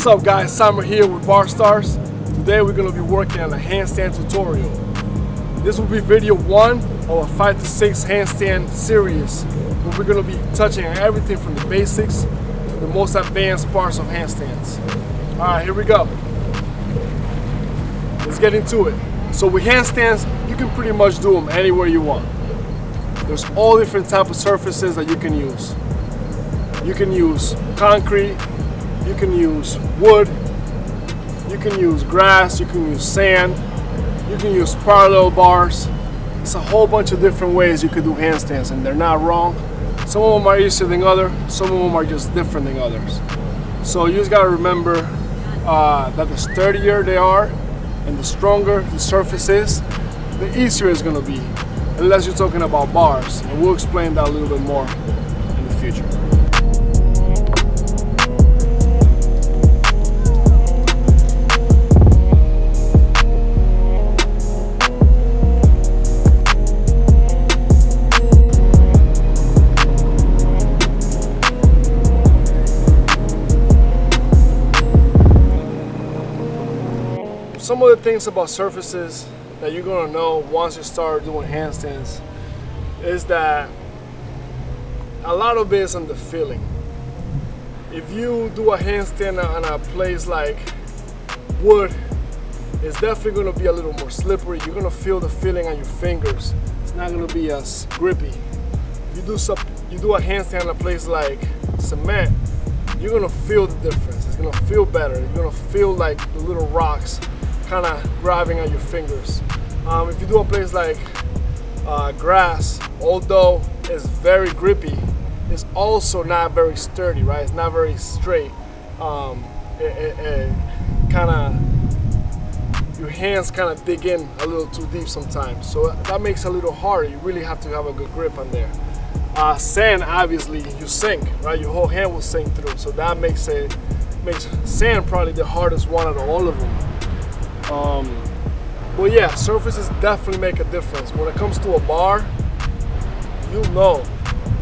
up guys, Summer here with Bar Stars. Today we're going to be working on a handstand tutorial. This will be video 1 of a 5 to 6 handstand series where we're going to be touching on everything from the basics to the most advanced parts of handstands. Alright, here we go. Let's get into it. So with handstands, you can pretty much do them anywhere you want. There's all different types of surfaces that you can use. You can use concrete, you can use wood, you can use grass, you can use sand, you can use parallel bars. It's a whole bunch of different ways you could do handstands, and they're not wrong. Some of them are easier than others, some of them are just different than others. So you just gotta remember that the sturdier they are and the stronger the surface is, the easier it's gonna be, unless you're talking about bars, and we'll explain that a little bit more in the future. Some of the things about surfaces that you're gonna know once you start doing handstands is that a lot of it is on the feeling. If you do a handstand on a place like wood, it's definitely gonna be a little more slippery. You're gonna feel the feeling on your fingers. It's not gonna be as grippy. If you do a handstand on a place like cement, you're gonna feel the difference. It's gonna feel better. You're gonna feel like the little rocks kind of grabbing on your fingers. If you do a place like grass, although it's very grippy, it's also not very sturdy, right? It's not very straight. It kind of, your hands kind of dig in a little too deep sometimes. So that makes it a little harder. You really have to have a good grip on there. Sand, obviously, you sink, right? Your whole hand will sink through. So that makes sand probably the hardest one out of all of them. But yeah, surfaces definitely make a difference. When it comes to a bar, you know,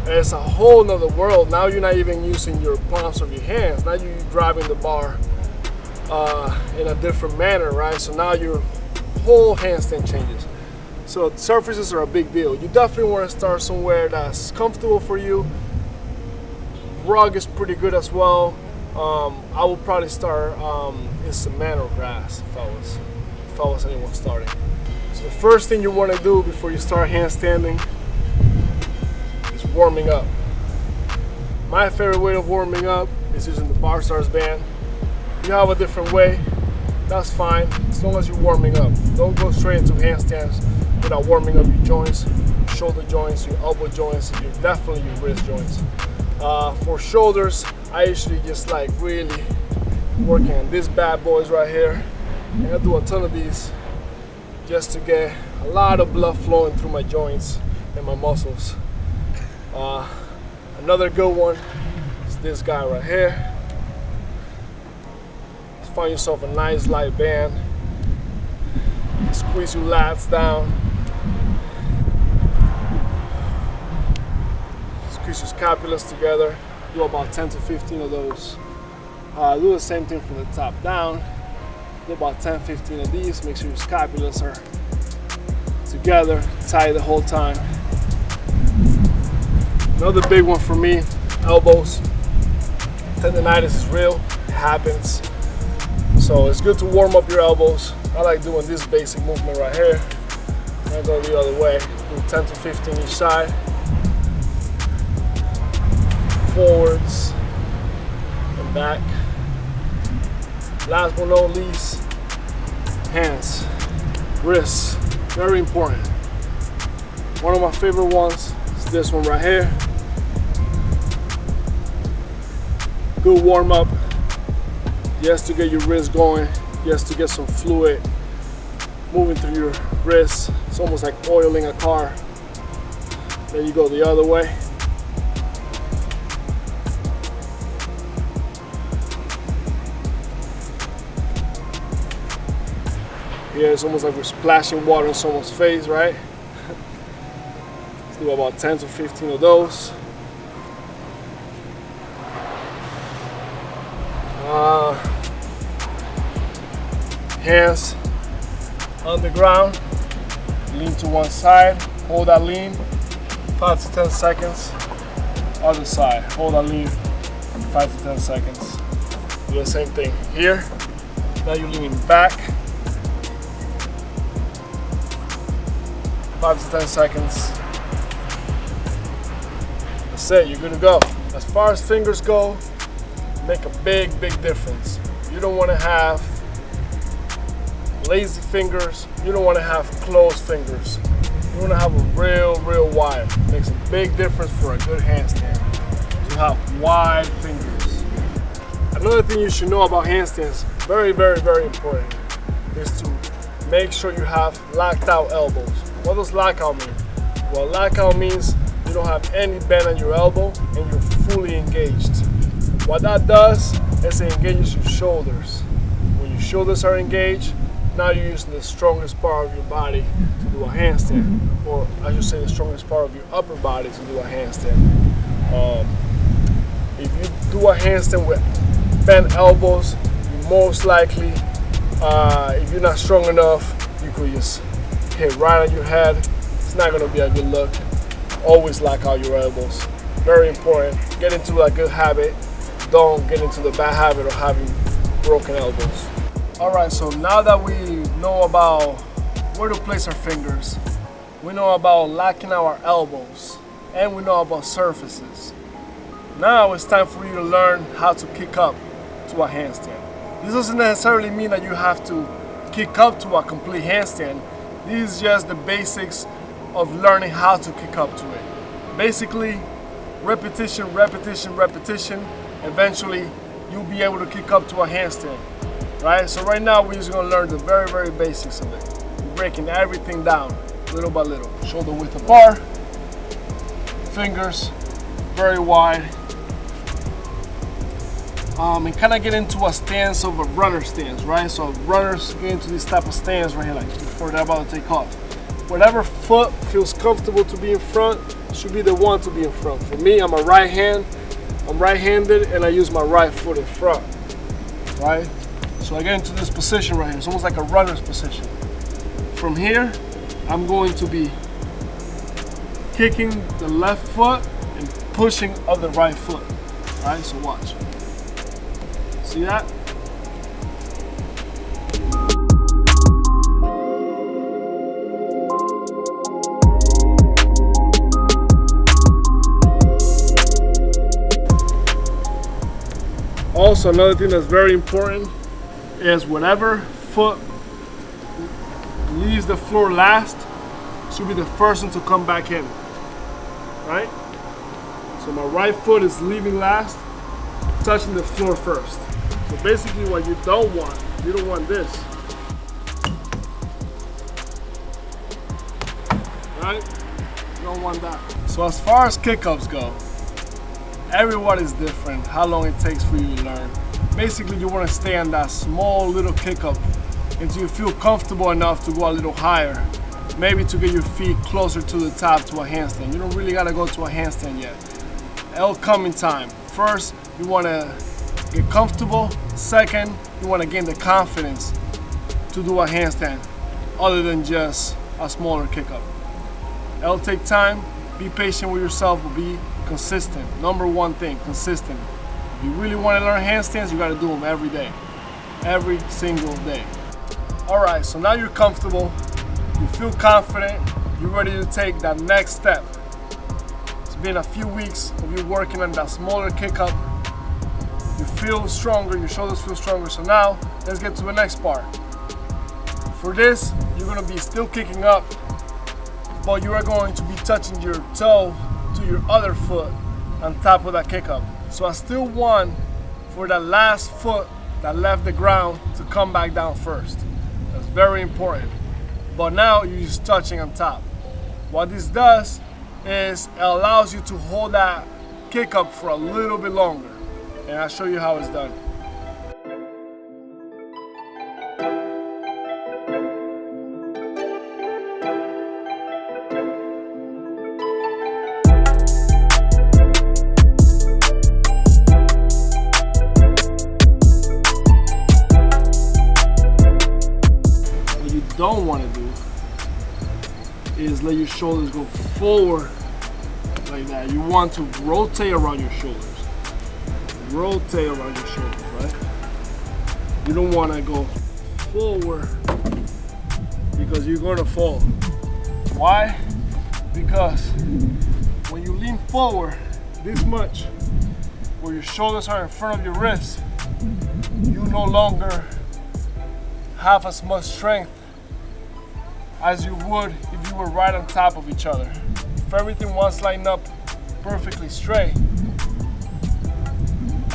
it's a whole nother world. Now you're not even using your palms of your hands. Now you're driving the bar in a different manner, right? So now your whole handstand changes. So surfaces are a big deal. You definitely want to start somewhere that's comfortable for you. Rug is pretty good as well. I would probably start in cement or grass if I was anyone starting. So the first thing you want to do before you start handstanding is warming up. My favorite way of warming up is using the Bar Stars band. If you have a different way, that's fine, as long as you're warming up. Don't go straight into handstands without warming up your joints, your shoulder joints, your elbow joints, and definitely your wrist joints. For shoulders, I usually just like really working on these bad boys right here. And I do a ton of these just to get a lot of blood flowing through my joints and my muscles. Another good one is this guy right here. Just find yourself a nice light band. Squeeze your lats down. Squeeze your scapulas together. Do about 10 to 15 of those. Do the same thing from the top down. Do about 10, 15 of these. Make sure your scapulas are together, tight the whole time. Another big one for me, elbows. Tendonitis is real, it happens. So it's good to warm up your elbows. I like doing this basic movement right here. I go the other way, do 10 to 15 each side. Forwards and back. Last but not least, hands, wrists, very important. One of my favorite ones is this one right here. Good warm up, just to get your wrist going, just to get some fluid moving through your wrists. It's almost like oiling a car. Then you go the other way. Here it's almost like we're splashing water in someone's face, right? Let's do about 10 to 15 of those. Hands on the ground, lean to one side, hold that lean, 5 to 10 seconds. Other side, hold that lean, 5 to 10 seconds. Do the same thing here. Now you're leaning back, 5 to 10 seconds. That's it, you're good to go. As far as fingers go, make a big difference. You don't want to have lazy fingers. You don't want to have closed fingers. You want to have a real wide. Makes a big difference for a good handstand. To have wide fingers. Another thing you should know about handstands, very important, is to make sure you have locked out elbows. What does lockout mean? Well, lockout means you don't have any bend on your elbow and you're fully engaged. What that does is it engages your shoulders. When your shoulders are engaged, now you're using the strongest part of your body to do a handstand, or I should say the strongest part of your upper body to do a handstand. If you do a handstand with bent elbows, you most likely, if you're not strong enough, you could just hit right on your head. It's not going to be a good look. Always lock out your elbows. Very important. Get into a good habit. Don't get into the bad habit of having broken elbows. Alright, so now that we know about where to place our fingers, we know about locking our elbows, and we know about surfaces. Now it's time for you to learn how to kick up to a handstand. This doesn't necessarily mean that you have to kick up to a complete handstand. This is just the basics of learning how to kick up to it. Basically, repetition. Eventually, you'll be able to kick up to a handstand, right? So right now, we're just gonna learn the very basics of it. We're breaking everything down, little by little. Shoulder width apart, fingers very wide, and kind of get into a stance of a runner stance, right? So runners get into this type of stance right here, like before they're about to take off. Whatever foot feels comfortable to be in front should be the one to be in front. For me, I'm right-handed, and I use my right foot in front, right? So I get into this position right here. It's almost like a runner's position. From here, I'm going to be kicking the left foot and pushing of the right foot, right? So watch. See that? Also, another thing that's very important is whatever foot leaves the floor last should be the first one to come back in, right? So my right foot is leaving last, touching the floor first. So basically what you don't want this, right? You don't want that. So as far as kick-ups go, everyone is different, how long it takes for you to learn. Basically, you want to stay on that small little kick up until you feel comfortable enough to go a little higher. Maybe to get your feet closer to the top to a handstand. You don't really got to go to a handstand yet. It'll come in time. First, you want to get comfortable. Second, you want to gain the confidence to do a handstand other than just a smaller kick up. It'll take time. Be patient with yourself, but be consistent. Number one thing, consistent. If you really want to learn handstands, you got to do them every day. Every single day. Alright, so now you're comfortable, you feel confident, you're ready to take that next step. It's been a few weeks of you working on that smaller kick up. You feel stronger, your shoulders feel stronger. So now, let's get to the next part. For this, you're going to be still kicking up, but you are going to be touching your toe to your other foot on top of that kick up. So I still want for that last foot that left the ground to come back down first. That's very important. But now you're just touching on top. What this does is it allows you to hold that kick up for a little bit longer. And I'll show you how it's done. don't want to do is let your shoulders go forward like that. You want to rotate around your shoulders. Rotate around your shoulders, right? You don't want to go forward because you're going to fall. Why? Because when you lean forward this much, where your shoulders are in front of your wrists, you no longer have as much strength as you would if you were right on top of each other. If everything was lined up perfectly straight,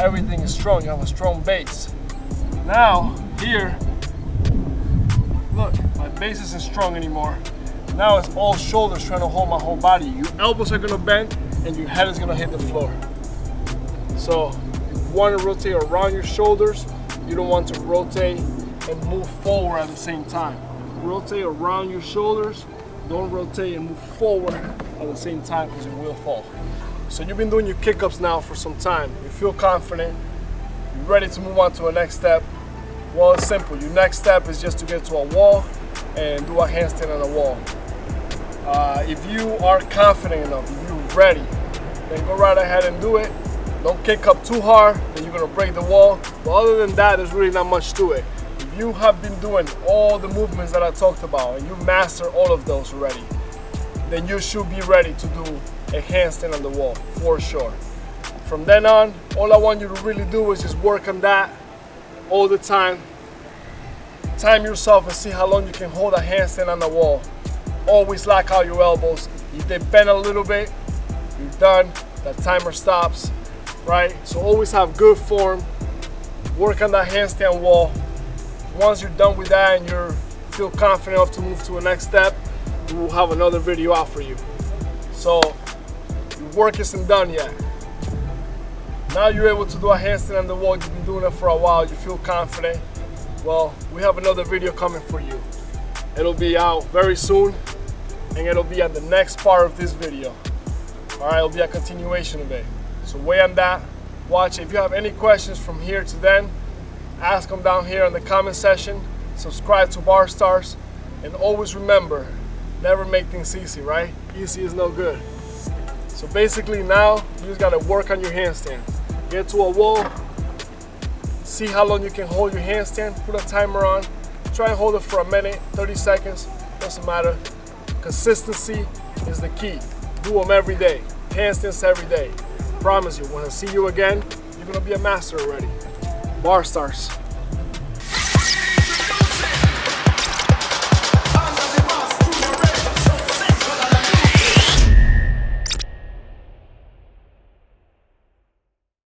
everything is strong, you have a strong base. Now, here, look, my base isn't strong anymore. Now it's all shoulders trying to hold my whole body. Your elbows are gonna bend and your head is gonna hit the floor. So, you wanna rotate around your shoulders. You don't want to rotate and move forward at the same time. Rotate around your shoulders. Don't rotate and move forward at the same time because you will fall. So you've been doing your kick-ups now for some time. You feel confident. You're ready to move on to the next step. Well, it's simple. Your next step is just to get to a wall and do a handstand on the wall. If you are confident enough, if you're ready, then go right ahead and do it. Don't kick up too hard, then you're gonna break the wall. But other than that, there's really not much to it. If you have been doing all the movements that I talked about and you master all of those already, then you should be ready to do a handstand on the wall for sure. From then on, all I want you to really do is just work on that all the time. Time yourself and see how long you can hold a handstand on the wall. Always lock out your elbows. If they bend a little bit, you're done. That timer stops, right? So always have good form. Work on that handstand wall. Once you're done with that and you feel confident enough to move to the next step, we will have another video out for you. So your work isn't done yet. Now you're able to do a handstand on the wall. You've been doing it for a while. You feel confident. Well, we have another video coming for you. It'll be out very soon, and it'll be at the next part of this video. All right, it'll be a continuation of it. So wait on that. Watch. If you have any questions from here to then, ask them down here in the comment section. Subscribe to Bar Stars, and always remember, never make things easy, right? Easy is no good. So basically now, you just gotta work on your handstand. Get to a wall, see how long you can hold your handstand, put a timer on, try and hold it for a minute, 30 seconds, doesn't matter. Consistency is the key. Do them every day, handstands every day. Promise you, when I see you again, you're gonna be a master already. Bar Stars.